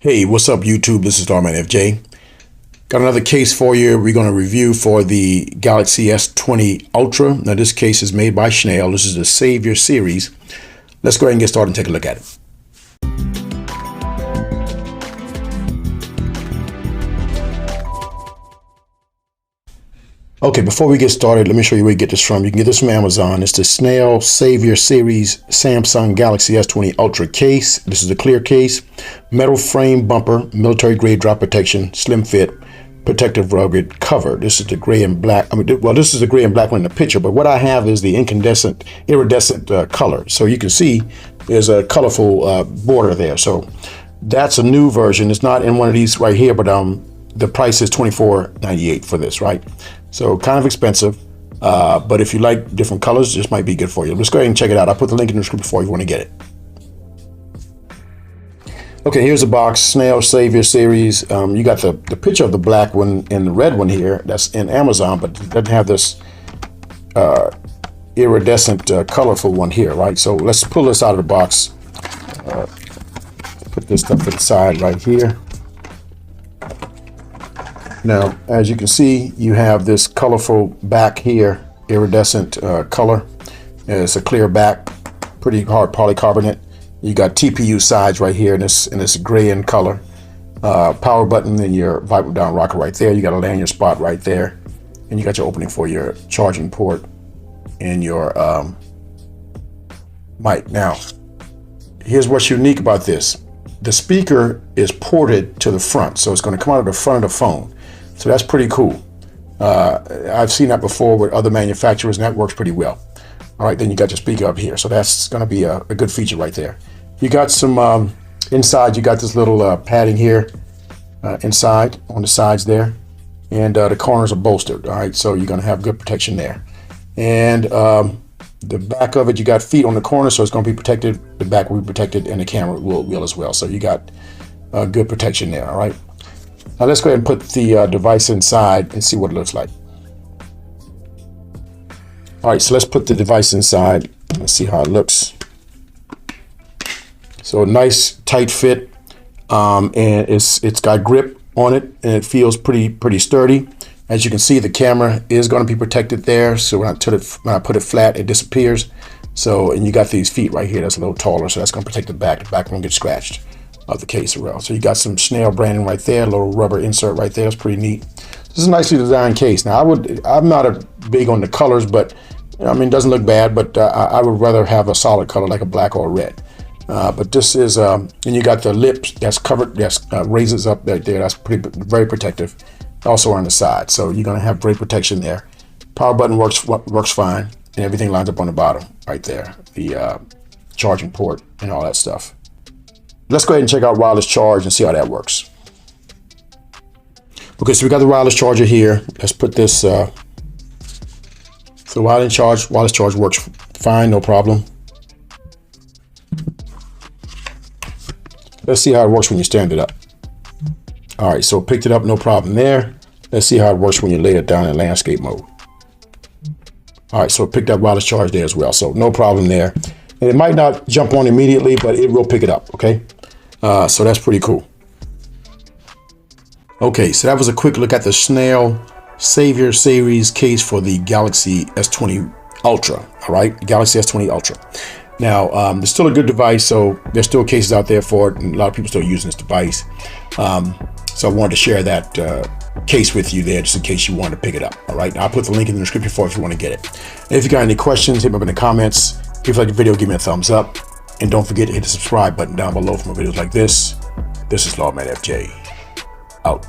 Hey, what's up YouTube? This is Lawman FJ. Got another case for you. We're going to review for the Galaxy S20 Ultra. Now this case is made by Schnail. This is the Saviour series. Let's go ahead and get started and take a look at it. Okay, before we get started, let me show you where you get this from. You can get this from Amazon. It's the Schnail Saviour series Samsung Galaxy S20 Ultra case. This is a clear case, metal frame bumper, military grade drop protection, slim fit, protective rugged cover. This is the gray and black. This is the gray and black one in the picture, but what I have is the iridescent color. So you can see there's a colorful border there. So that's a new version. It's not in one of these right here, but the price is $24.98 for this, right? So kind of expensive, but if you like different colors, this might be good for you. Let's go ahead and check it out. I'll put the link in the description for you if you want to get it. Okay, here's the box, Schnail Saviour series. You got the picture of the black one and the red one here. That's in Amazon, but it doesn't have this iridescent, colorful one here, right? So let's pull this out of the box. Put this stuff to the side right here. Now, as you can see, you have this colorful back here, iridescent color. It's a clear back, pretty hard polycarbonate. You got TPU sides right here in this gray in color. Power button and your vibrate down rocker right there. You got a lanyard spot right there. And you got your opening for your charging port and your mic. Now, here's what's unique about this. The speaker is ported to the front, so it's going to come out of the front of the phone. So that's pretty cool. I've seen that before with other manufacturers, and that works pretty well. All right, then you got your speaker up here. So that's going to be a good feature right there. You got some inside, you got this little padding here inside on the sides there. And the corners are bolstered. All right, so you're going to have good protection there. And the back of it, you got feet on the corner, so it's going to be protected. The back will be protected, and the camera will as well. So you got good protection there. All right. Now let's go ahead and put the device inside and see what it looks like. All right, so let's put the device inside. Let's see how it looks. So nice tight fit, and it's got grip on it, and it feels pretty sturdy. As you can see, the camera is going to be protected there. So when I put it flat, it disappears. So, and you got these feet right here that's a little taller, so that's going to protect the back. The back won't get scratched of the case around. So you got some Schnail branding right there, a little rubber insert right there. That's pretty neat. This is a nicely designed case. Now I'm not big on the colors, but I mean, it doesn't look bad, but I would rather have a solid color like a black or a red. But this is, and you got the lips that's covered, that's raises up right there. That's very protective. Also on the side. So you're going to have great protection there. Power button works fine, and everything lines up on the bottom right there. The charging port and all that stuff. Let's go ahead and check out wireless charge and see how that works. Okay, so we got the wireless charger here. Let's put this. So wireless charge works fine, no problem. Let's see how it works when you stand it up. All right, so picked it up, no problem there. Let's see how it works when you lay it down in landscape mode. All right, so it picked up wireless charge there as well, so no problem there. And it might not jump on immediately, but it will pick it up, okay? So that's pretty cool. Okay, so that was a quick look at the Schnail Saviour series case for the Galaxy S20 Ultra, all right? Galaxy S20 Ultra. Now, there's still a good device, so there's still cases out there for it, and a lot of people still using this device. So I wanted to share that case with you there, just in case you wanted to pick it up, all right? I'll put the link in the description for if you want to get it. And if you got any questions, hit me up in the comments. If you like the video, give me a thumbs up. And don't forget to hit the subscribe button down below for more videos like this. This is Lawman FJ. Out.